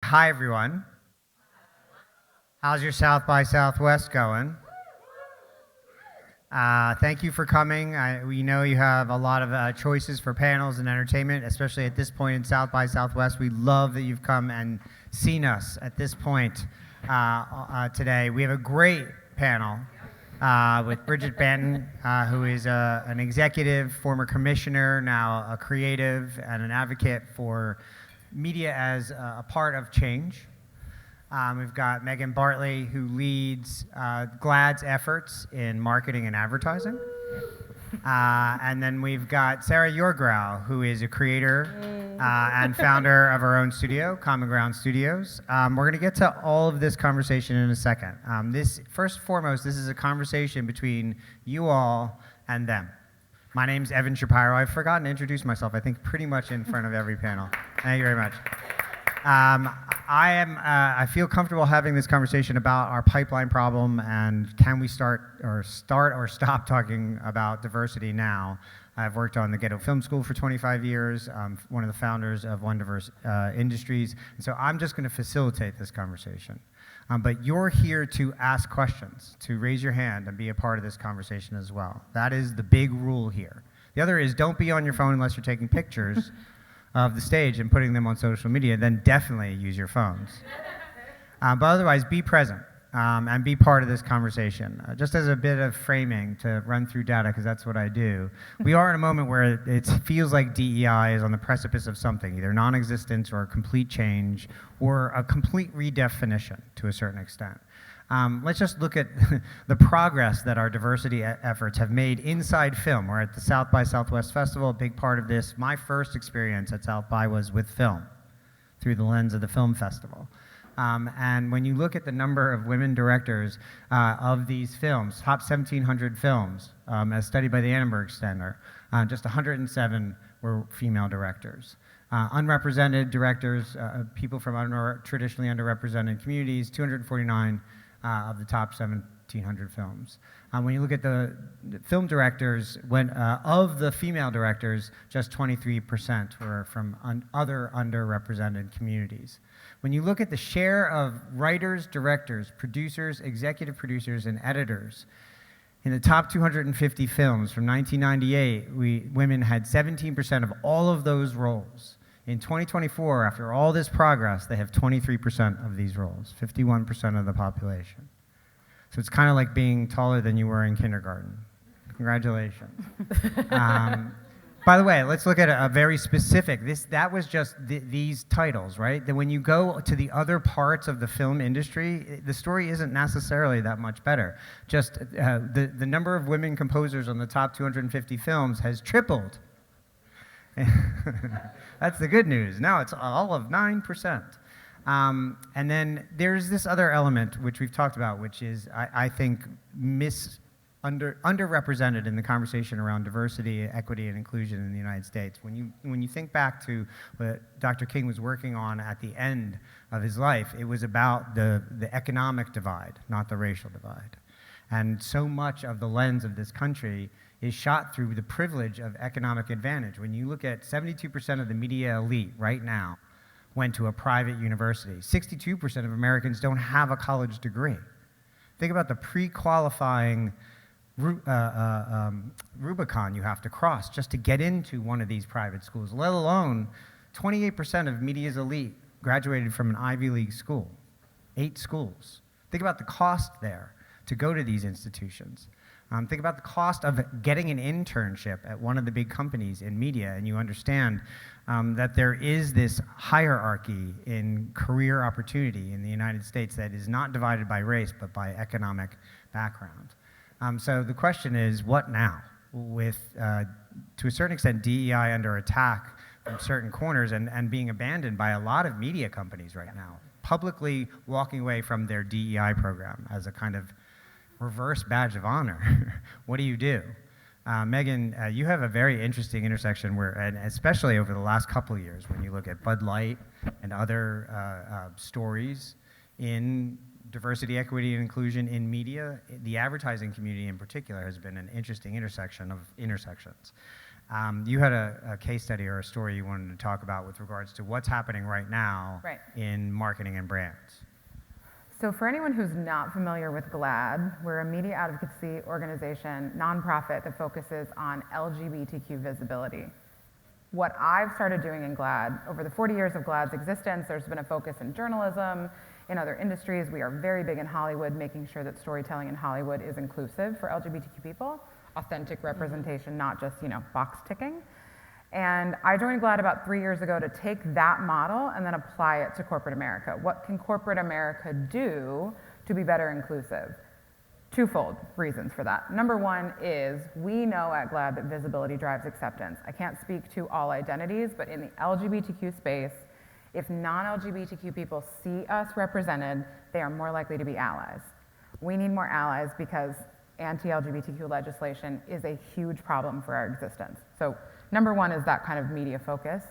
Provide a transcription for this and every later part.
Hi, everyone. How's your South by Southwest going? Thank you for coming. We know you have a lot of choices for panels and entertainment, especially at this point in South by Southwest. We love that you've come and seen us at this point today. We have a great panel with Bridget Banton, who is an executive, former commissioner, now a creative, and an advocate for media as a part of change. We've got Meghan Bartley, who leads GLAAD's efforts in marketing and advertising. And then we've got Sarah Yourgrau, who is a creator and founder of her own studio, Common Ground Studios. We're going to get to all of this conversation in a second. First and foremost, this is a conversation between you all and them. My name's Evan Shapiro. I've forgotten to introduce myself, I think, pretty much in front of every panel. Thank you very much. I feel comfortable having this conversation about our pipeline problem and can we start or stop talking about diversity now. I've worked on the Ghetto Film School for 25 years. I'm one of the founders of One Diverse Industries. And so I'm just going to facilitate this conversation. But you're here to ask questions, to raise your hand and be a part of this conversation as well. That is the big rule here. The other is don't be on your phone unless you're taking pictures of the stage and putting them on social media, then definitely use your phones. But otherwise, be present and be part of this conversation. Just as a bit of framing to run through data, because that's what I do. We are in a moment where it feels like DEI is on the precipice of something, either non-existence or a complete change or a complete redefinition to a certain extent. Let's just look at the progress that our diversity efforts have made inside film. We're at the South by Southwest Festival, a big part of this. My first experience at South by was with film, through the lens of the film festival. And when you look at the number of women directors of these films, top 1,700 films, as studied by the Annenberg Center, just 107 were female directors. Unrepresented directors, people from traditionally underrepresented communities, 249 of the top 1,700 films. When you look at the film directors, of the female directors, just 23% were from other underrepresented communities. When you look at the share of writers, directors, producers, executive producers, and editors, in the top 250 films from 1998, women had 17% of all of those roles. In 2024, after all this progress, they have 23% of these roles, 51% of the population. So it's kind of like being taller than you were in kindergarten. Congratulations. By the way, let's look at a very specific, that was just these titles, right? That when you go to the other parts of the film industry, the story isn't necessarily that much better. Just the number of women composers on the top 250 films has tripled. That's the good news. Now it's all of 9%. And then there's this other element which we've talked about, which is, I think, underrepresented in the conversation around diversity, equity, and inclusion in the United States. When you think back to what Dr. King was working on at the end of his life, it was about the economic divide, not the racial divide. And so much of the lens of this country is shot through the privilege of economic advantage. When you look at 72% of the media elite right now went to a private university. 62% of Americans don't have a college degree. Think about the pre-qualifying Rubicon you have to cross just to get into one of these private schools, let alone 28% of media's elite graduated from an Ivy League school, 8 schools. Think about the cost there to go to these institutions. Think about the cost of getting an internship at one of the big companies in media, and you understand that there is this hierarchy in career opportunity in the United States that is not divided by race, but by economic background. So the question is, what now? With, to a certain extent, DEI under attack from certain corners and being abandoned by a lot of media companies right now, publicly walking away from their DEI program as a kind of reverse badge of honor. What do you do? Meghan, you have a very interesting intersection where, and especially over the last couple of years, when you look at Bud Light and other stories in diversity, equity, and inclusion in media, the advertising community in particular has been an interesting intersection of intersections. You had a case study or a story you wanted to talk about with regards to what's happening right now in marketing and brands. So for anyone who's not familiar with GLAAD, we're a media advocacy organization, nonprofit that focuses on LGBTQ visibility. What I've started doing in GLAAD, over the 40 years of GLAAD's existence, there's been a focus in journalism, in other industries. We are very big in Hollywood, making sure that storytelling in Hollywood is inclusive for LGBTQ people, authentic representation, not just, box ticking. And I joined GLAAD about 3 years ago to take that model and then apply it to corporate America. What can corporate America do to be better inclusive? Twofold reasons for that. Number one is we know at GLAAD that visibility drives acceptance. I can't speak to all identities, but in the LGBTQ space, if non-LGBTQ people see us represented, they are more likely to be allies. We need more allies because anti-LGBTQ legislation is a huge problem for our existence. So number one is that kind of media focus.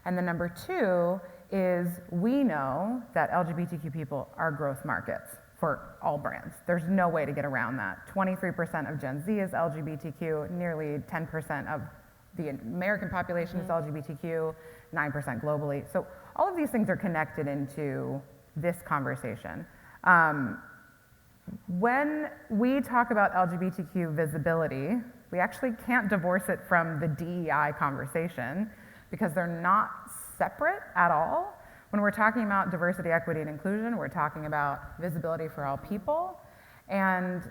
And then number two is we know that LGBTQ people are growth markets for all brands. There's no way to get around that. 23% of Gen Z is LGBTQ, nearly 10% of the American population is LGBTQ, 9% globally. So all of these things are connected into this conversation. When we talk about LGBTQ visibility, we actually can't divorce it from the DEI conversation because they're not separate at all. When we're talking about diversity, equity, and inclusion, we're talking about visibility for all people. And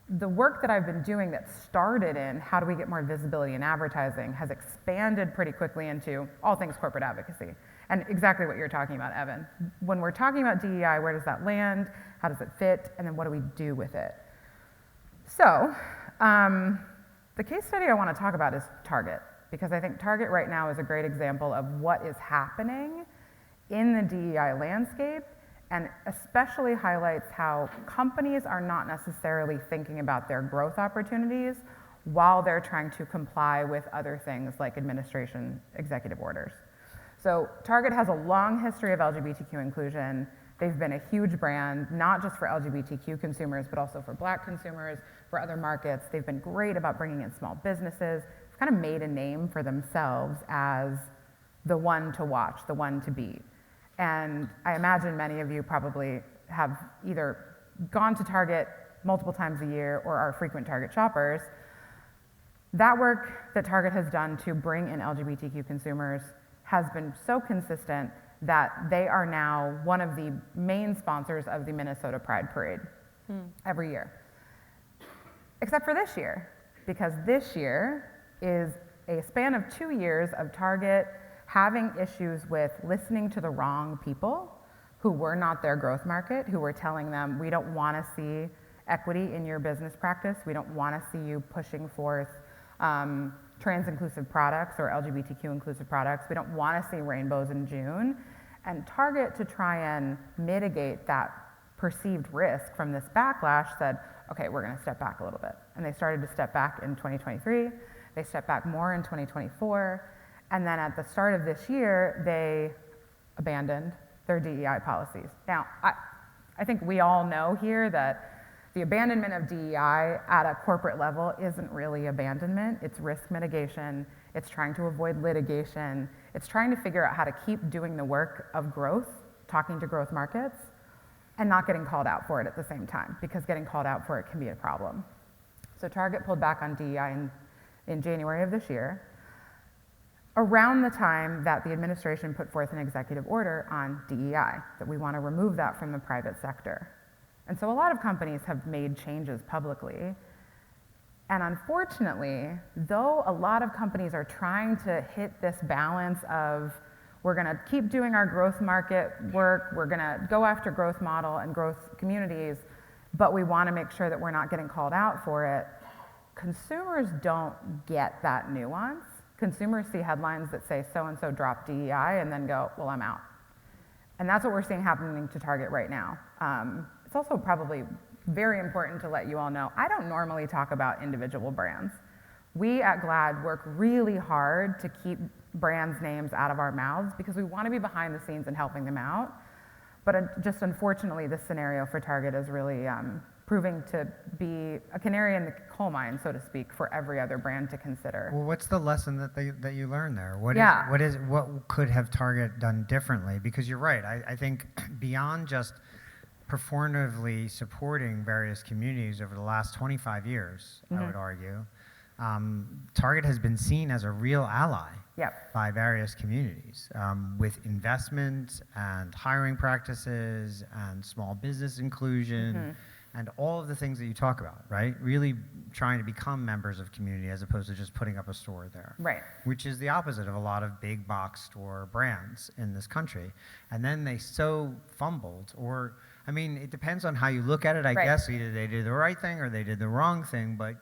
the work that I've been doing that started in how do we get more visibility in advertising has expanded pretty quickly into all things corporate advocacy. And exactly what you're talking about, Evan. When we're talking about DEI, where does that land? How does it fit? And then what do we do with it? So the case study I want to talk about is Target, because I think Target right now is a great example of what is happening in the DEI landscape, and especially highlights how companies are not necessarily thinking about their growth opportunities while they're trying to comply with other things like administration executive orders. So Target has a long history of LGBTQ inclusion. They've been a huge brand, not just for LGBTQ consumers, but also for Black consumers, for other markets. They've been great about bringing in small businesses. They've kind of made a name for themselves as the one to watch, the one to beat. And I imagine many of you probably have either gone to Target multiple times a year or are frequent Target shoppers. That work that Target has done to bring in LGBTQ consumers has been so consistent that they are now one of the main sponsors of the Minnesota Pride Parade every year. Except for this year, because this year is a span of 2 years of Target having issues with listening to the wrong people who were not their growth market, who were telling them, we don't want to see equity in your business practice, we don't want to see you pushing forth trans-inclusive products or LGBTQ-inclusive products, we don't want to see rainbows in June. And Target, to try and mitigate that perceived risk from this backlash, said, okay, we're going to step back a little bit. And they started to step back in 2023, they stepped back more in 2024, and then at the start of this year, they abandoned their DEI policies. Now, I think we all know here that the abandonment of DEI at a corporate level isn't really abandonment, it's risk mitigation, it's trying to avoid litigation, it's trying to figure out how to keep doing the work of growth, talking to growth markets, and not getting called out for it at the same time, because getting called out for it can be a problem. So Target pulled back on DEI in January of this year, around the time that the administration put forth an executive order on DEI, that we want to remove that from the private sector. And so a lot of companies have made changes publicly. And unfortunately, though a lot of companies are trying to hit this balance of we're going to keep doing our growth market work, we're going to go after growth model and growth communities, but we want to make sure that we're not getting called out for it, consumers don't get that nuance. Consumers see headlines that say so-and-so dropped DEI and then go, well, I'm out. And that's what we're seeing happening to Target right now. It's also probably very important to let you all know, I don't normally talk about individual brands. We at GLAAD work really hard to keep brands' names out of our mouths because we want to be behind the scenes and helping them out. But just unfortunately, this scenario for Target is really proving to be a canary in the coal mine, so to speak, for every other brand to consider. Well, what's the lesson that you learned there? Yeah. What could have Target done differently? Because you're right. I think beyond just performatively supporting various communities over the last 25 years, I would argue, Target has been seen as a real ally by various communities with investment and hiring practices and small business inclusion and all of the things that you talk about, right? Really trying to become members of community as opposed to just putting up a store there. Right. Which is the opposite of a lot of big box store brands in this country. And then they so fumbled, or, I mean, it depends on how you look at it. I guess either they did the right thing or they did the wrong thing, but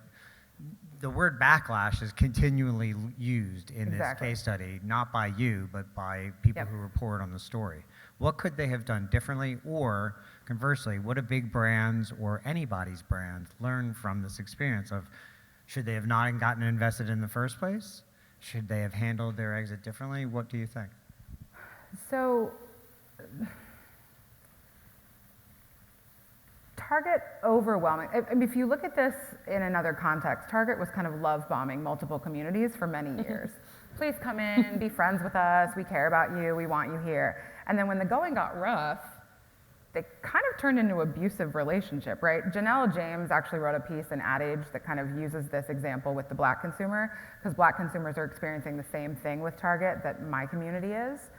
the word backlash is continually used in this case study, not by you, but by people who report on the story. What could they have done differently? Or conversely, what do big brands or anybody's brand learn from this experience of, should they have not gotten invested in the first place? Should they have handled their exit differently? What do you think? So, Target overwhelming. I mean, if you look at this in another context, Target was kind of love bombing multiple communities for many years. Please come in, be friends with us, we care about you, we want you here. And then when the going got rough, they kind of turned into an abusive relationship, right? Janelle James actually wrote a piece in Ad Age that kind of uses this example with the black consumer, because black consumers are experiencing the same thing with Target that my community is.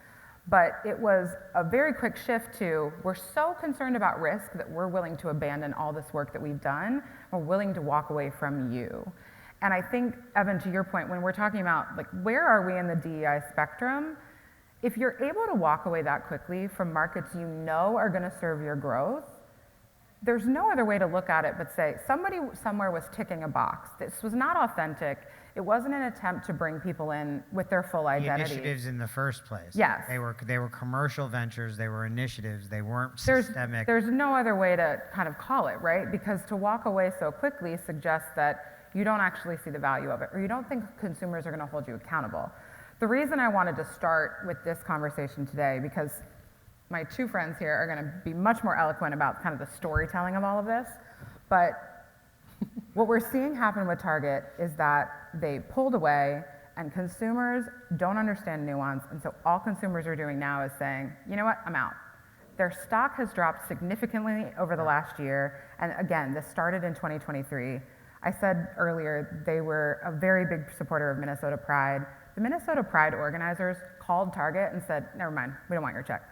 But it was a very quick shift to, we're so concerned about risk that we're willing to abandon all this work that we've done. We're willing to walk away from you. And I think, Evan, to your point, when we're talking about, like, where are we in the DEI spectrum? If you're able to walk away that quickly from markets you know are gonna serve your growth, there's no other way to look at it but say, somebody somewhere was ticking a box. This was not authentic. It wasn't an attempt to bring people in with their full identity. The initiatives in the first place. Yes. They were commercial ventures, they were initiatives, they weren't systemic. There's no other way to kind of call it, right? Because to walk away so quickly suggests that you don't actually see the value of it, or you don't think consumers are gonna hold you accountable. The reason I wanted to start with this conversation today, because my two friends here are gonna be much more eloquent about kind of the storytelling of all of this, but what we're seeing happen with Target is that they pulled away and consumers don't understand nuance, and so all consumers are doing now is saying, you know what, I'm out. Their stock has dropped significantly over the last year, and again, this started in 2023. I said earlier they were a very big supporter of Minnesota Pride. The Minnesota Pride organizers called Target and said, never mind, we don't want your check.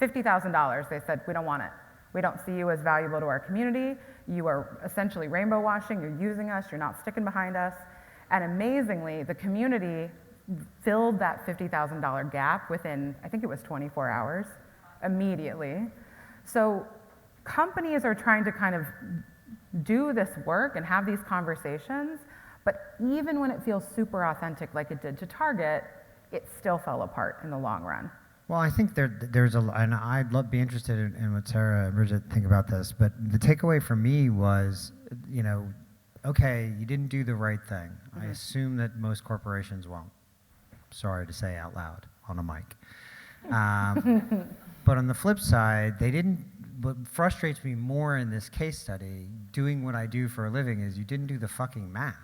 $50,000, they said, we don't want it. We don't see you as valuable to our community. You are essentially rainbow washing, you're using us, you're not sticking behind us. And amazingly, the community filled that $50,000 gap within, I think it was 24 hours, immediately. So companies are trying to kind of do this work and have these conversations, but even when it feels super authentic like it did to Target, it still fell apart in the long run. Well, I think there's and I'd be interested in what Sarah and Bridget think about this, but the takeaway for me was, you know, okay, you didn't do the right thing. I assume that most corporations won't. Sorry to say out loud on a mic. But on the flip side, they didn't. What frustrates me more in this case study, doing what I do for a living, is you didn't do the fucking math.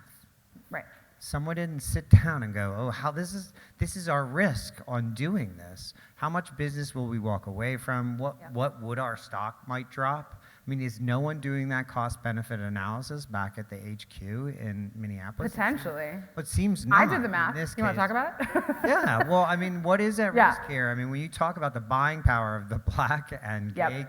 Right. Someone didn't sit down and go, oh, how this is our risk on doing this. How much business will we walk away from? What would our stock might drop? I mean, is no one doing that cost-benefit analysis back at the HQ in Minneapolis? Potentially. But seems not. I did the math. You want to talk about it? Yeah. Well, I mean, what is at risk here? I mean, when you talk about the buying power of the black and gay,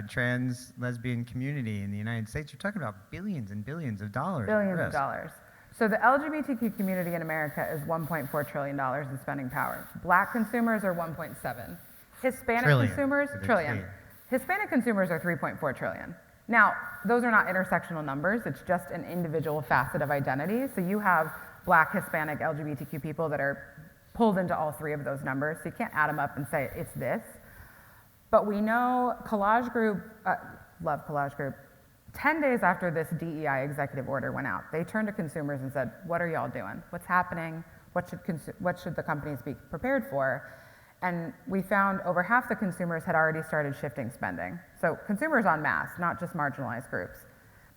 trans, lesbian community in the United States, you're talking about billions and billions of dollars. Billions of dollars. So the LGBTQ community in America is $1.4 trillion in spending power. Black consumers are 1.7. Hispanic consumers, trillion. Hispanic consumers are 3.4 trillion. Now, those are not intersectional numbers, it's just an individual facet of identity. So you have black, Hispanic, LGBTQ people that are pulled into all three of those numbers, so you can't add them up and say it's this. But we know Collage Group, love Collage Group, 10 days after this DEI executive order went out, they turned to consumers and said, what are y'all doing? What's happening? What should the companies be prepared for? And we found over half the consumers had already started shifting spending. So consumers en masse, not just marginalized groups.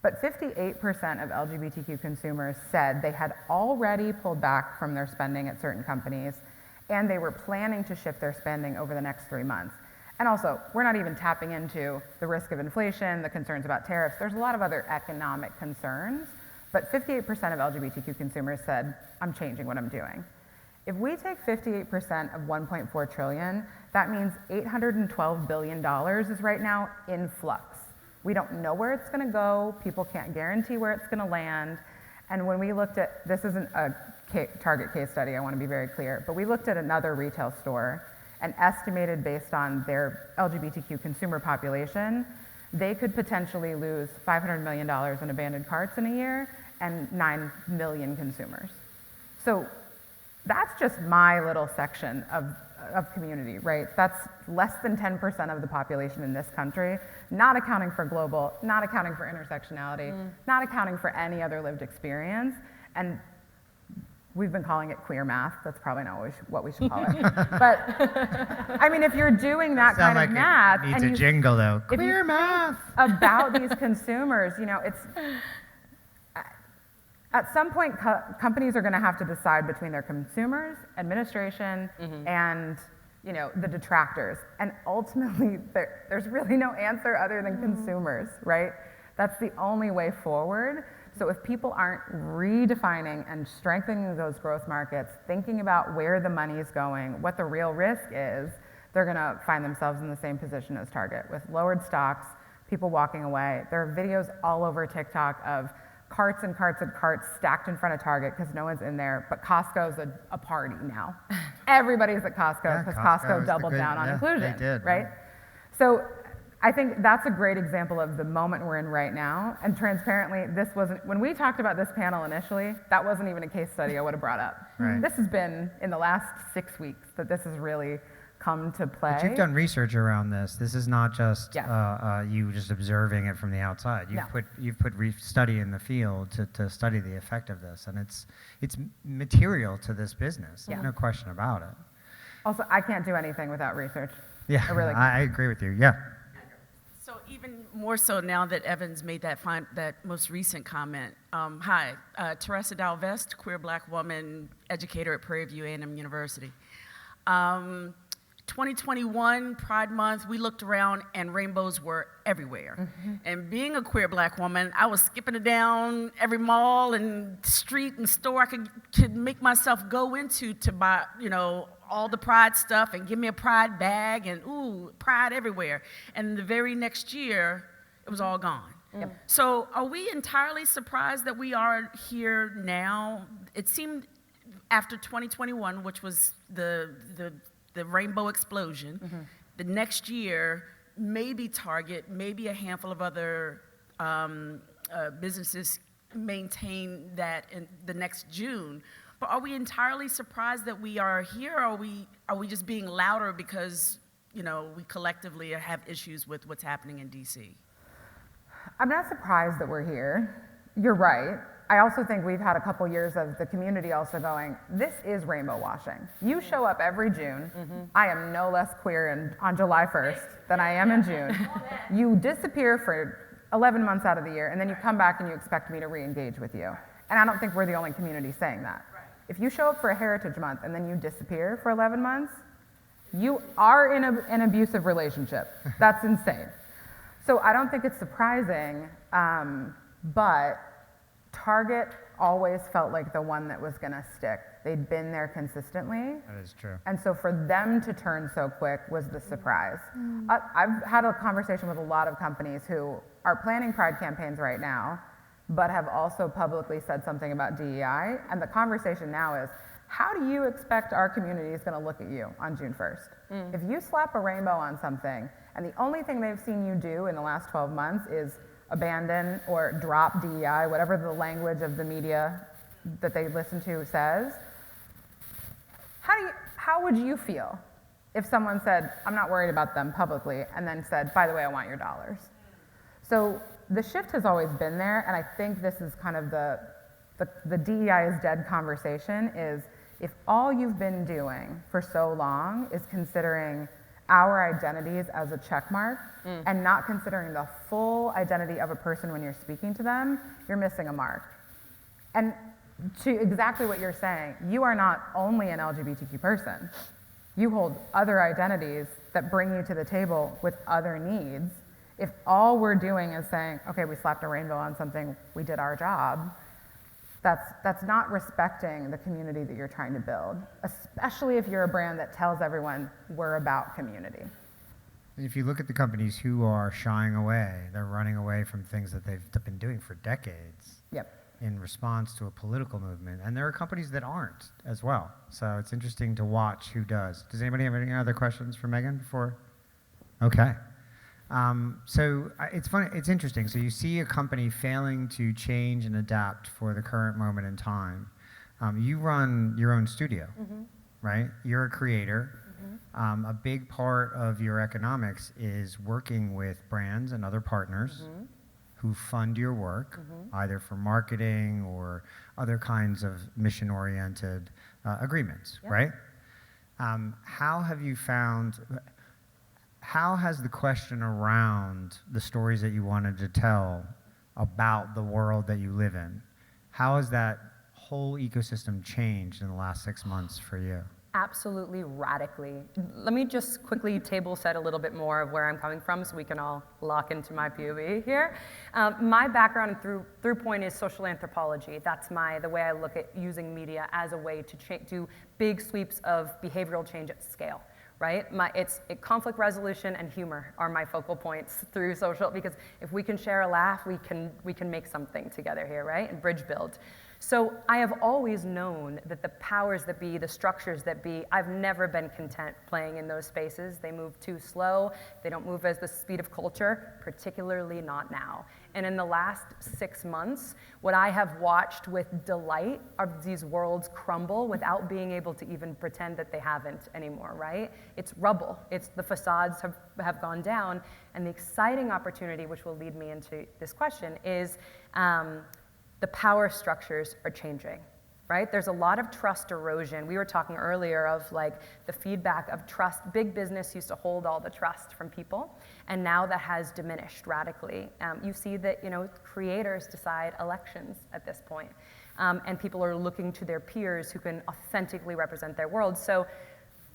But 58% of LGBTQ consumers said they had already pulled back from their spending at certain companies, and they were planning to shift their spending over the next 3 months. And also, we're not even tapping into the risk of inflation, the concerns about tariffs. There's a lot of other economic concerns, but 58% of LGBTQ consumers said, I'm changing what I'm doing. If we take 58% of 1.4 trillion, that means $812 billion is right now in flux. We don't know where it's gonna go. People can't guarantee where it's gonna land. And when we looked at, this isn't a Target case study, I wanna be very clear, but we looked at another retail store and estimated based on their LGBTQ consumer population, they could potentially lose $500 million in abandoned carts in a year and 9 million consumers. So that's just my little section of community, right? That's less than 10% of the population in this country, not accounting for global, not accounting for intersectionality, not accounting for any other lived experience. And we've been calling it queer math. That's probably not what we should call it. But I mean, if you're doing that kind of math, it needs a jingle though. Queer math about these consumers, you know, it's at some point companies are going to have to decide between their consumers, administration, and you know the detractors. And ultimately, there's really no answer other than consumers, right? That's the only way forward. So if people aren't redefining and strengthening those growth markets, thinking about where the money is going, what the real risk is, they're gonna find themselves in the same position as Target with lowered stocks, people walking away. There are videos all over TikTok of carts and carts and carts stacked in front of Target because no one's in there, but Costco's a party now. Everybody's at Costco because Costco doubled down on inclusion, they did, right? So I think that's a great example of the moment we're in right now. And transparently, this wasn't, when we talked about this panel initially, that wasn't even a case study I would have brought up. Right. This has been in the last 6 weeks that this has really come to play. But you've done research around this. This is not just you just observing it from the outside. You've put study in the field to study the effect of this, and it's material to this business. No question about it. Also, I can't do anything without research. Yeah, I agree with you. Yeah. So even more so now that Evans made that most recent comment. Hi, Teresa Dalvest, queer black woman, educator at Prairie View A&M University. 2021 Pride Month, we looked around and rainbows were everywhere. And being a queer black woman, I was skipping it down every mall and street and store I could make myself go into to buy, you know, all the Pride stuff and give me a Pride bag and ooh, Pride everywhere. And the very next year, it was all gone. So are we entirely surprised that we are here now? It seemed after 2021, which was the rainbow explosion, the next year, maybe Target, maybe a handful of other businesses maintain that in the next June. But are we entirely surprised that we are here, or are we just being louder because, you know, we collectively have issues with what's happening in DC? I'm not surprised that we're here. You're right. I also think we've had a couple years of the community also going, this is rainbow washing. You show up every June. I am no less queer on July 1st than I am in June. You disappear for 11 months out of the year, and then you come back and you expect me to re-engage with you. And I don't think we're the only community saying that. If you show up for a Heritage Month and then you disappear for 11 months, you are in an abusive relationship. That's insane. So I don't think it's surprising, but Target always felt like the one that was gonna stick. They'd been there consistently. That is true. And so for them to turn so quick was the surprise. I've had a conversation with a lot of companies who are planning Pride campaigns right now, but have also publicly said something about DEI. And the conversation now is, how do you expect our community is gonna look at you on June 1st? If you slap a rainbow on something, and the only thing they've seen you do in the last 12 months is abandon or drop DEI, whatever the language of the media that they listen to says, how would you feel if someone said, I'm not worried about them publicly, and then said, by the way, I want your dollars? So the shift has always been there, and I think this is kind of the DEI is dead conversation is, if all you've been doing for so long is considering our identities as a check mark and not considering the full identity of a person when you're speaking to them, you're missing a mark. And to exactly what you're saying, you are not only an LGBTQ person. You hold other identities that bring you to the table with other needs. If all we're doing is saying, okay, we slapped a rainbow on something, we did our job, that's not respecting the community that you're trying to build, especially if you're a brand that tells everyone we're about community. And if you look at the companies who are shying away, they're running away from things that they've been doing for decades. Yep. In response to a political movement. And there are companies that aren't as well. So it's interesting to watch who does. Does anybody have any other questions for Meghan before? Okay. It's funny, it's interesting. So you see a company failing to change and adapt for the current moment in time. You run your own studio, right? You're a creator. A big part of your economics is working with brands and other partners who fund your work, either for marketing or other kinds of mission-oriented agreements, right? How has the question around the stories that you wanted to tell about the world that you live in, how has that whole ecosystem changed in the last 6 months for you? Absolutely radically. Let me just quickly table set a little bit more of where I'm coming from so we can all lock into my POV here. My background through point is social anthropology. That's the way I look at using media as a way to do big sweeps of behavioral change at scale. Right? Conflict resolution and humor are my focal points through social, because if we can share a laugh, we can make something together here, right? And bridge build. So I have always known that the powers that be, the structures that be, I've never been content playing in those spaces. They move too slow. They don't move at the speed of culture, particularly not now. And in the last 6 months, what I have watched with delight are these worlds crumble without being able to even pretend that they haven't anymore, right? It's rubble. The facades have gone down. And the exciting opportunity, which will lead me into this question, is the power structures are changing, right? There's a lot of trust erosion. We were talking earlier of like the feedback of trust. Big business used to hold all the trust from people, and now that has diminished radically. You see that, creators decide elections at this point, and people are looking to their peers who can authentically represent their world. So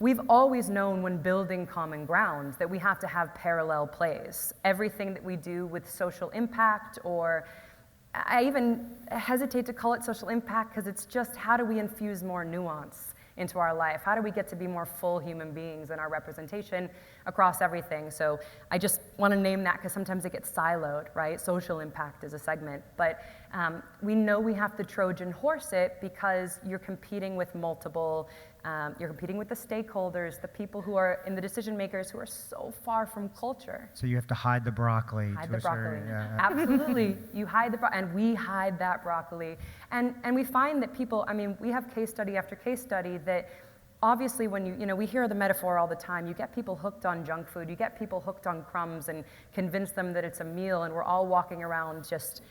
we've always known when building common ground that we have to have parallel plays. Everything that we do with social impact, or I even hesitate to call it social impact because it's just how do we infuse more nuance into our life? How do we get to be more full human beings in our representation across everything? So I just want to name that because sometimes it gets siloed, right? Social impact is a segment. But we know we have to Trojan horse it because you're competing with you're competing with the stakeholders, the people who are in the decision makers who are so far from culture. So you have to hide the broccoli. Hide the broccoli. Absolutely. You hide the broccoli, and we hide that broccoli. And we find that people, we have case study after case study that obviously when we hear the metaphor all the time, you get people hooked on junk food, you get people hooked on crumbs and convince them that it's a meal, and we're all walking around just,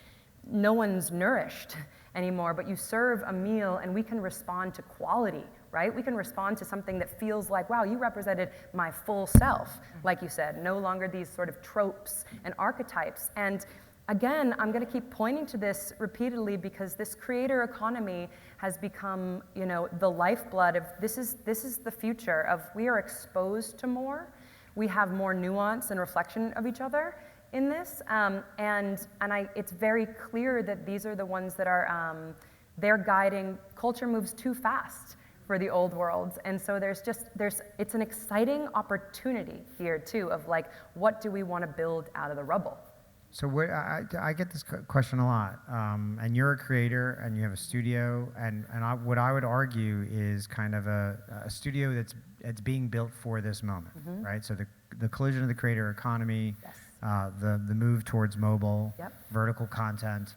no one's nourished anymore, but you serve a meal and we can respond to quality, right? We can respond to something that feels like, wow, you represented my full self, like you said, no longer these sort of tropes and archetypes. And again, I'm going to keep pointing to this repeatedly because this creator economy has become, the lifeblood of this is the future of we are exposed to more, we have more nuance and reflection of each other in this, it's very clear that these are the ones that are they're guiding. Culture moves too fast for the old worlds, and so it's an exciting opportunity here too of like, what do we want to build out of the rubble? So I get this question a lot, and you're a creator and you have a studio, and what I would argue is kind of a studio that's being built for this moment, right? So the collision of the creator economy, Yes. The move towards mobile, Yep. vertical content.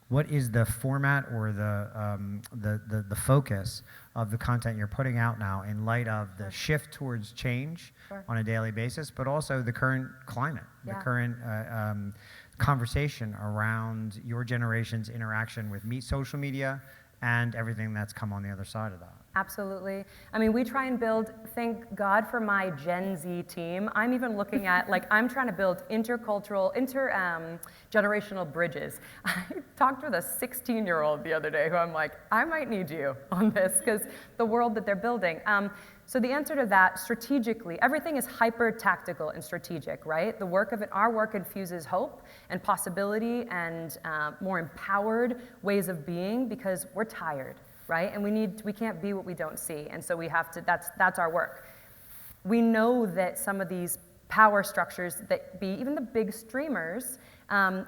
What is the format or the focus of the content you're putting out now in light of the shift towards change on a daily basis, but also the current climate, the current conversation around your generation's interaction with social media and everything that's come on the other side of that? Absolutely. I mean, we try and build, thank God for my Gen Z team. I'm even looking at, like, I'm trying to build intergenerational bridges. I talked with a 16-year-old the other day who I'm like, I might need you on this because the world that they're building. So the answer to that, strategically, everything is hyper-tactical and strategic, right? Our work infuses hope and possibility and more empowered ways of being because we're tired. Right? And we can't be what we don't see. And so we have to, that's our work. We know that some of these power structures that be, even the big streamers,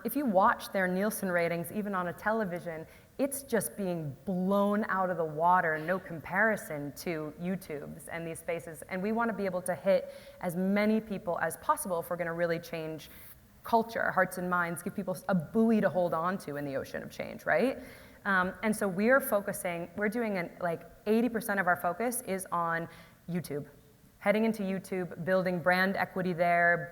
if you watch their Nielsen ratings, even on a television, it's just being blown out of the water, no comparison to YouTube's and these spaces. And we want to be able to hit as many people as possible if we're going to really change culture, hearts and minds, give people a buoy to hold on to in the ocean of change, right? And so we're doing like 80% of our focus is on YouTube. Heading into YouTube, building brand equity there,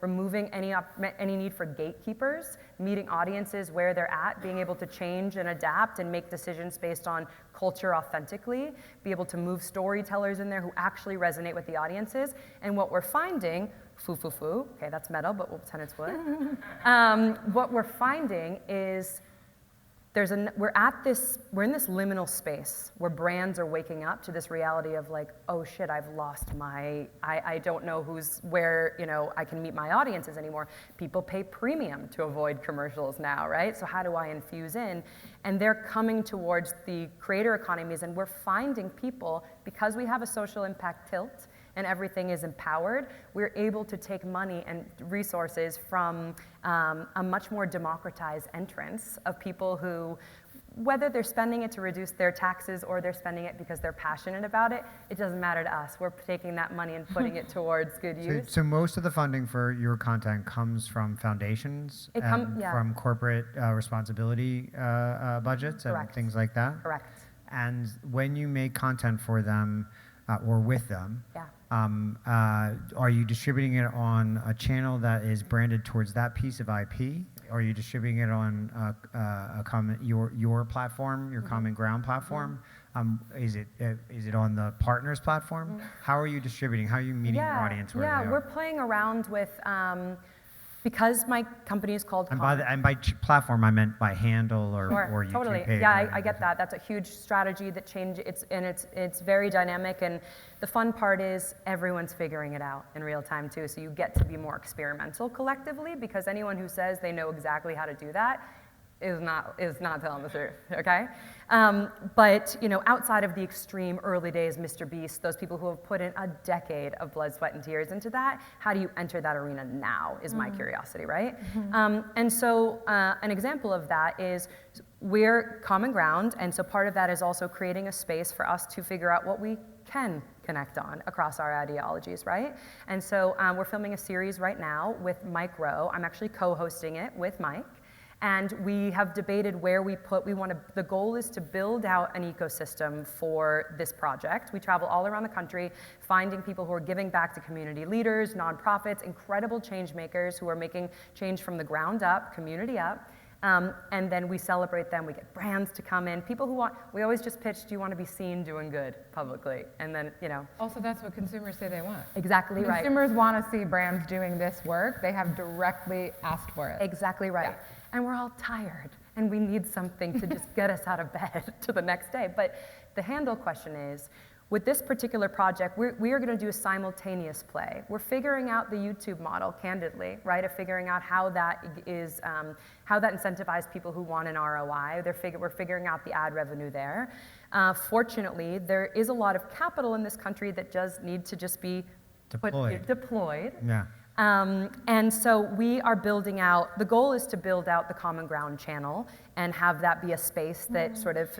removing any need for gatekeepers, meeting audiences where they're at, being able to change and adapt and make decisions based on culture authentically, be able to move storytellers in there who actually resonate with the audiences. And what we're finding, okay, that's metal, but we'll pretend it's wood. What we're finding is we're in this liminal space where brands are waking up to this reality of like, oh shit, I've lost I don't know where I can meet my audiences anymore. People pay premium to avoid commercials now, right? So how do I infuse in? And they're coming towards the creator economies, and we're finding people, because we have a social impact tilt and everything is empowered, we're able to take money and resources from a much more democratized entrance of people who, whether they're spending it to reduce their taxes or they're spending it because they're passionate about it, it doesn't matter to us. We're taking that money and putting it towards good use. So most of the funding for your content comes from foundations and from corporate responsibility budgets and things like that? Correct. And when you make content for them or with them, are you distributing it on a channel that is branded towards that piece of IP? Or are you distributing it on your platform, your Common Ground platform? Is it on the partners platform? How are you distributing? How are you meeting your audience where they are? We're playing around with, because my company is called by platform, I meant by handle or YouTube totally. page. Yeah, I get that. That's a huge strategy that it's very dynamic, and the fun part is everyone's figuring it out in real time too. So you get to be more experimental collectively, because anyone who says they know exactly how to do that is not telling the truth, okay? But outside of the extreme early days, Mr. Beast, those people who have put in a decade of blood, sweat, and tears into that, how do you enter that arena now is my curiosity, right? And so an example of that is we're Common Ground, and so part of that is also creating a space for us to figure out what we can connect on across our ideologies, right? And so we're filming a series right now with Mike Rowe. I'm actually co-hosting it with Mike. And we have debated where the goal is to build out an ecosystem for this project. We travel all around the country, finding people who are giving back to community leaders, nonprofits, incredible change makers who are making change from the ground up, community up. And then we celebrate them. We get brands to come in. People who we always just pitch, do you want to be seen doing good publicly? And then, Also, that's what consumers say they want. Exactly right. Consumers want to see brands doing this work. They have directly asked for it. Exactly right. Yeah. And we're all tired, and we need something to just get us out of bed to the next day. But the handle question is, with this particular project, we are going to do a simultaneous play. We're figuring out the YouTube model, candidly, right? Of figuring out how that incentivizes people who want an ROI. We're figuring out the ad revenue there. Fortunately, there is a lot of capital in this country that does need to just be deployed. Yeah. And so we are building out, the goal is to build out the Common Ground channel and have that be a space that sort of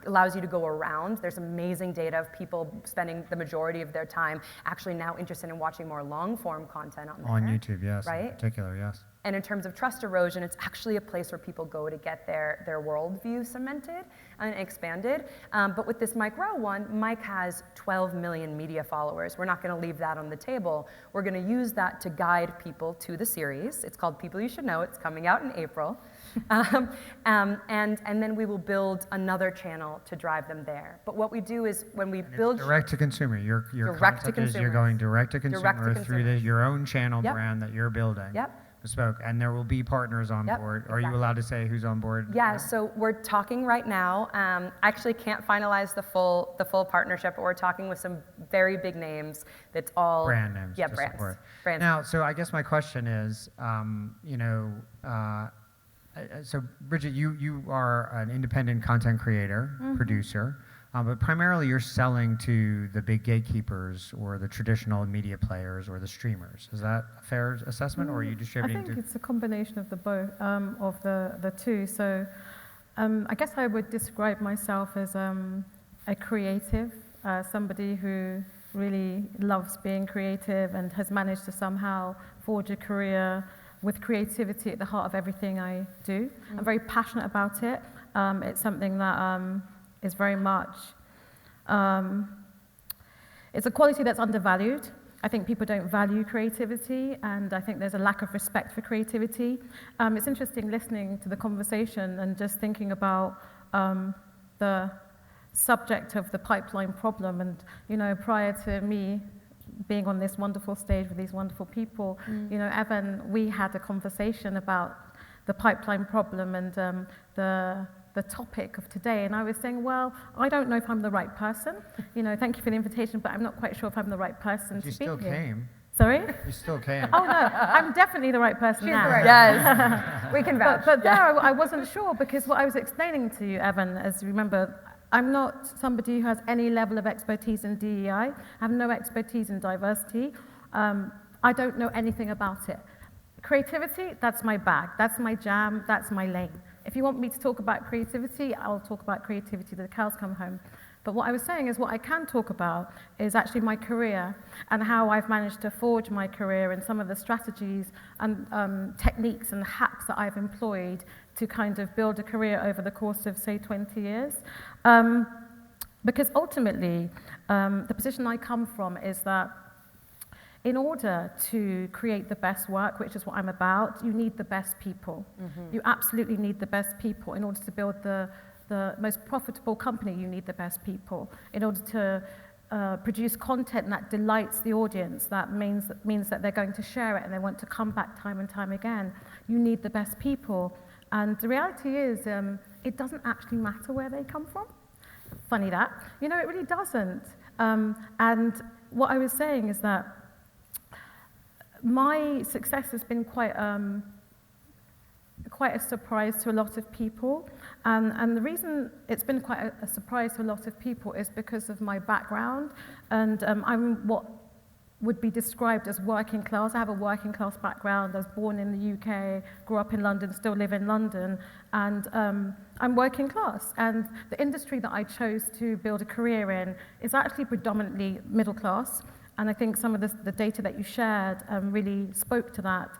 allows you to go around. There's amazing data of people spending the majority of their time actually now interested in watching more long form content on there. On YouTube, yes. Right? In particular, yes. And in terms of trust erosion, it's actually a place where people go to get their worldview cemented and expanded. But with this Mike Rowe one, Mike has 12 million media followers. We're not going to leave that on the table. We're going to use that to guide people to the series. It's called People You Should Know. It's coming out in April. And then we will build another channel to drive them there. But what we do is when we build direct to consumer, your direct to concept is you're going direct to consumer through your own channel Yep. brand that you're building. Yep. Bespoke, and there will be partners on Yep, board. Are you exactly. allowed to say who's on board? Yeah, so we're talking right now. I actually can't finalize the full partnership, but we're talking with some very big names. That's all Brand names. Yeah, to brands. support. Brands. Now, so I guess my question is, so Bridget, you are an independent content creator, producer, but primarily you're selling to the big gatekeepers or the traditional media players or the streamers. Is that a fair assessment, or are you I distributing think to? it's a combination of the both of the two. So I guess I would describe myself as a creative, somebody who really loves being creative and has managed to somehow forge a career with creativity at the heart of everything I do. I'm very passionate about it. It's something that is very much, it's a quality that's undervalued. I think people don't value creativity, and I think there's a lack of respect for creativity. It's interesting listening to the conversation and just thinking about the subject of the pipeline problem. And, prior to me being on this wonderful stage with these wonderful people, Evan, we had a conversation about the pipeline problem and the topic of today, and I was saying, well, I don't know if I'm the right person. Thank you for the invitation, but I'm not quite sure if I'm the right person to You speak still here. came. Sorry? You still came. Oh no, I'm definitely the right person now. Yes, we can vouch. But there, I wasn't sure, because what I was explaining to you, Evan, as you remember, I'm not somebody who has any level of expertise in DEI. I have no expertise in diversity. I don't know anything about it. Creativity, that's my bag. That's my jam. That's my lane. If you want me to talk about creativity, I'll talk about creativity till the cows come home. But what I was saying is what I can talk about is actually my career and how I've managed to forge my career and some of the strategies and techniques and hacks that I've employed to kind of build a career over the course of, say, 20 years. Because ultimately, the position I come from is that in order to create the best work, which is what I'm about, you need the best people. You absolutely need the best people. In order to build the most profitable company, you need the best people. In order to produce content that delights the audience, that means that they're going to share it and they want to come back time and time again, you need the best people. And the reality is, it doesn't actually matter where they come from. Funny that. It really doesn't. And what I was saying is that my success has been quite a surprise to a lot of people. And the reason it's been quite a surprise to a lot of people is because of my background. And I'm what would be described as working class. I have a working class background. I was born in the UK, grew up in London, still live in London. And I'm working class. And the industry that I chose to build a career in is actually predominantly middle class. And I think some of the data that you shared really spoke to that.